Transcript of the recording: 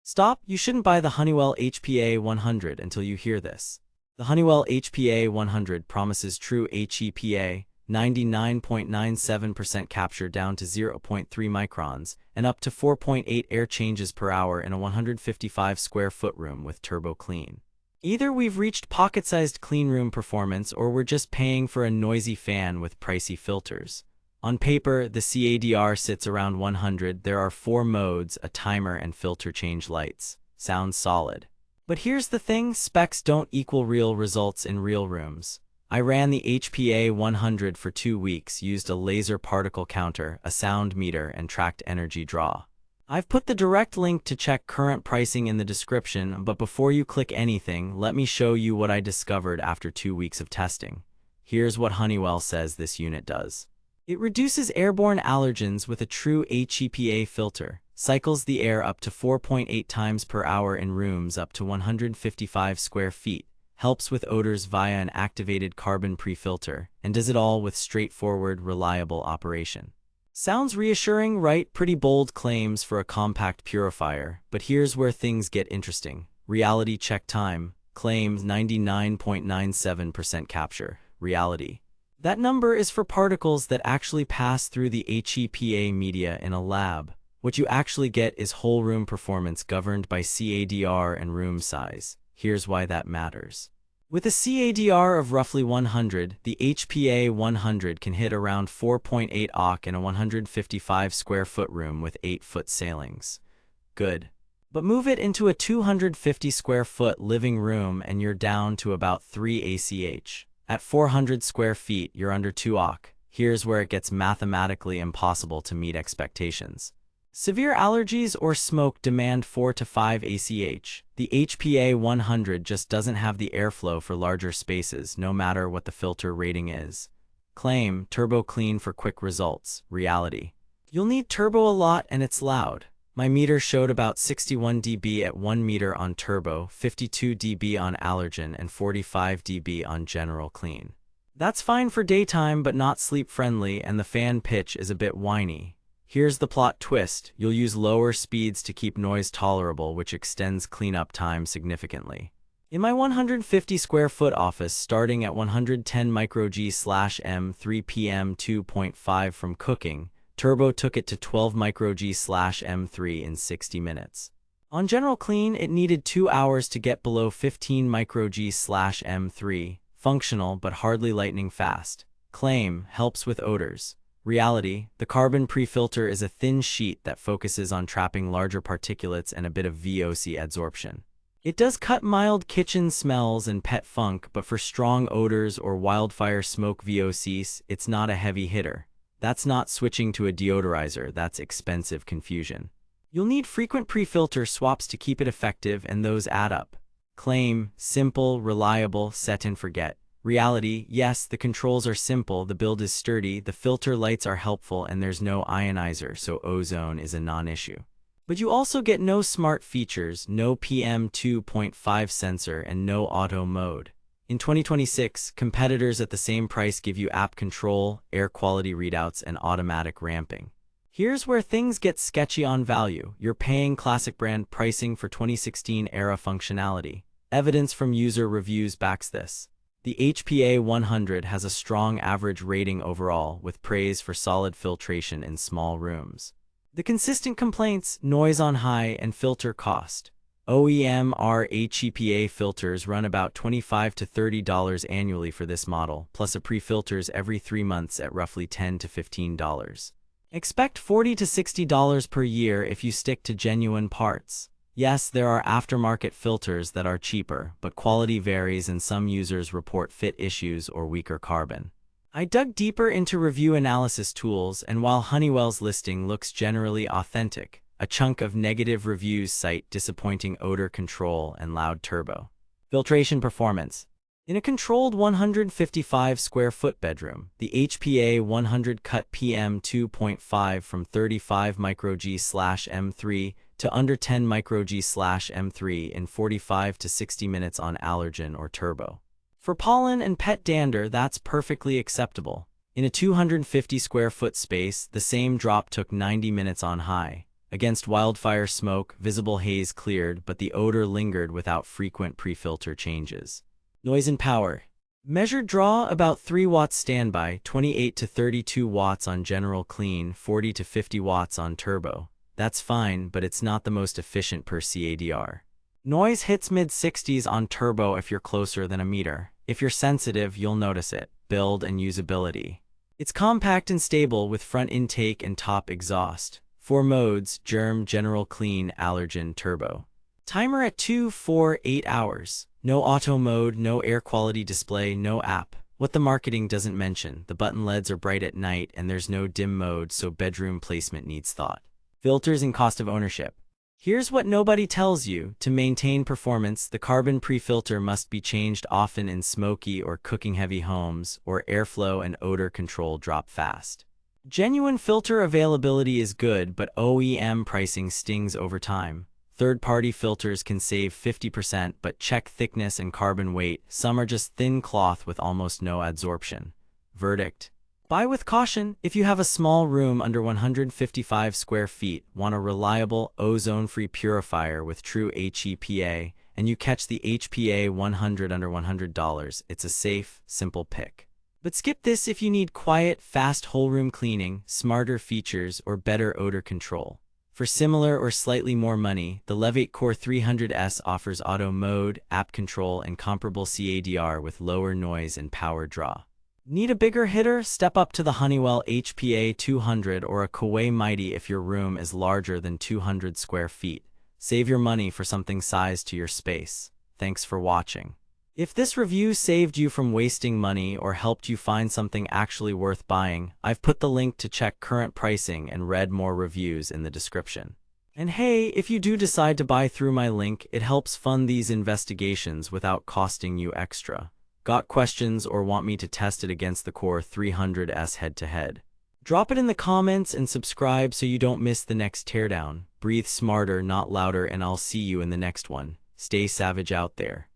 Stop, you shouldn't buy the Honeywell HPA100 until you hear this. The Honeywell HPA100 promises true HEPA, 99.97% capture down to 0.3 microns, and up to 4.8 air changes per hour in a 155 square foot room with turbo clean. Either we've reached pocket-sized cleanroom performance or we're just paying for a noisy fan with pricey filters. On paper, the CADR sits around 100. There are 4 modes, a timer, and filter change lights. Sounds solid. But here's the thing, specs don't equal real results in real rooms. I ran the HPA100 for 2 weeks, used a laser particle counter, a sound meter, and tracked energy draw. I've put the direct link to check current pricing in the description, but before you click anything, let me show you what I discovered after 2 weeks of testing. Here's what Honeywell says this unit does. It reduces airborne allergens with a true HEPA filter, cycles the air up to 4.8 times per hour in rooms up to 155 square feet, helps with odors via an activated carbon pre-filter, and does it all with straightforward, reliable operation. Sounds reassuring, right? Pretty bold claims for a compact purifier, but here's where things get interesting. Reality check time claims 99.97% capture. Reality. That number is for particles that actually pass through the HEPA media in a lab. What you actually get is whole room performance governed by CADR and room size. Here's why that matters. With a CADR of roughly 100, the HPA100 can hit around 4.8 OC in a 155 square foot room with 8-foot ceilings. Good. But move it into a 250 square foot living room and you're down to about 3 ACH. At 400 square feet, you're under 2 OC. Here's where it gets mathematically impossible to meet expectations. Severe allergies or smoke demand 4 to 5 ACH. The HPA100 just doesn't have the airflow for larger spaces, no matter what the filter rating is. Claim, turbo clean for quick results. Reality. You'll need turbo a lot and it's loud. My meter showed about 61 dB at 1 meter on turbo, 52 dB on allergen, and 45 dB on general clean. That's fine for daytime but not sleep-friendly, and the fan pitch is a bit whiny. Here's the plot twist. You'll use lower speeds to keep noise tolerable, which extends cleanup time significantly. In my 150 square foot office, starting at 110 microg/m3 PM2.5 from cooking, turbo took it to 12 microg/m3 in 60 minutes. On general clean, it needed 2 hours to get below 15 microg/m3, functional but hardly lightning fast. Claim, helps with odors. Reality, the carbon pre-filter is a thin sheet that focuses on trapping larger particulates and a bit of VOC adsorption. It does cut mild kitchen smells and pet funk, but for strong odors or wildfire smoke VOCs, it's not a heavy hitter. That's not switching to a deodorizer, that's expensive confusion. You'll need frequent pre-filter swaps to keep it effective, and those add up. Claim, simple, reliable, set and forget. Reality, yes, the controls are simple, the build is sturdy, the filter lights are helpful, and there's no ionizer, so ozone is a non-issue. But you also get no smart features, no PM2.5 sensor, and no auto mode. In 2026, competitors at the same price give you app control, air quality readouts, and automatic ramping. Here's where things get sketchy on value. You're paying classic brand pricing for 2016-era functionality. Evidence from user reviews backs this. The HPA100 has a strong average rating overall, with praise for solid filtration in small rooms. The consistent complaints, noise on high, and filter cost. OEM HEPA filters run about $25 to $30 annually for this model, plus a pre-filters every 3 months at roughly $10 to $15. Expect $40 to $60 per year if you stick to genuine parts. Yes, there are aftermarket filters that are cheaper, but quality varies and some users report fit issues or weaker carbon. I dug deeper into review analysis tools, and while Honeywell's listing looks generally authentic, a chunk of negative reviews cite disappointing odor control and loud turbo. Filtration performance. In a controlled 155 square foot bedroom, the HPA100 cut PM2.5 from 35 microg/m3 to under 10 microg/m3 in 45 to 60 minutes on allergen or turbo. For pollen and pet dander, that's perfectly acceptable. In a 250 square foot space, the same drop took 90 minutes on high. Against wildfire smoke, visible haze cleared, but the odor lingered without frequent pre-filter changes. Noise and power. Measured draw about 3 watts standby, 28 to 32 watts on general clean, 40 to 50 watts on turbo. That's fine, but it's not the most efficient per CADR. Noise hits mid-60s on turbo if you're closer than a meter. If you're sensitive, you'll notice it. Build and usability. It's compact and stable with front intake and top exhaust. 4 modes: germ, general clean, allergen, turbo. Timer at 2, 4, 8 hours. No auto mode, no air quality display, no app. What the marketing doesn't mention, the button LEDs are bright at night and there's no dim mode, so bedroom placement needs thought. Filters and cost of ownership. Here's what nobody tells you. To maintain performance, the carbon pre-filter must be changed often in smoky or cooking-heavy homes, or airflow and odor control drop fast. Genuine filter availability is good, but OEM pricing stings over time. Third-party filters can save 50%, but check thickness and carbon weight. Some are just thin cloth with almost no adsorption. Verdict: buy with caution. If you have a small room under 155 square feet, want a reliable, ozone-free purifier with True HEPA, and you catch the HPA100 under $100, it's a safe, simple pick. But skip this if you need quiet, fast whole room cleaning, smarter features, or better odor control. For similar or slightly more money, the Levate Core 300S offers auto mode, app control, and comparable CADR with lower noise and power draw. Need a bigger hitter? Step up to the Honeywell HPA200 or a Kuwait Mighty if your room is larger than 200 square feet. Save your money for something sized to your space. Thanks for watching. If this review saved you from wasting money or helped you find something actually worth buying, I've put the link to check current pricing and read more reviews in the description. And hey, if you do decide to buy through my link, it helps fund these investigations without costing you extra. Got questions or want me to test it against the Core 300S head-to-head? Drop it in the comments and subscribe so you don't miss the next teardown. Breathe smarter, not louder, and I'll see you in the next one. Stay savage out there.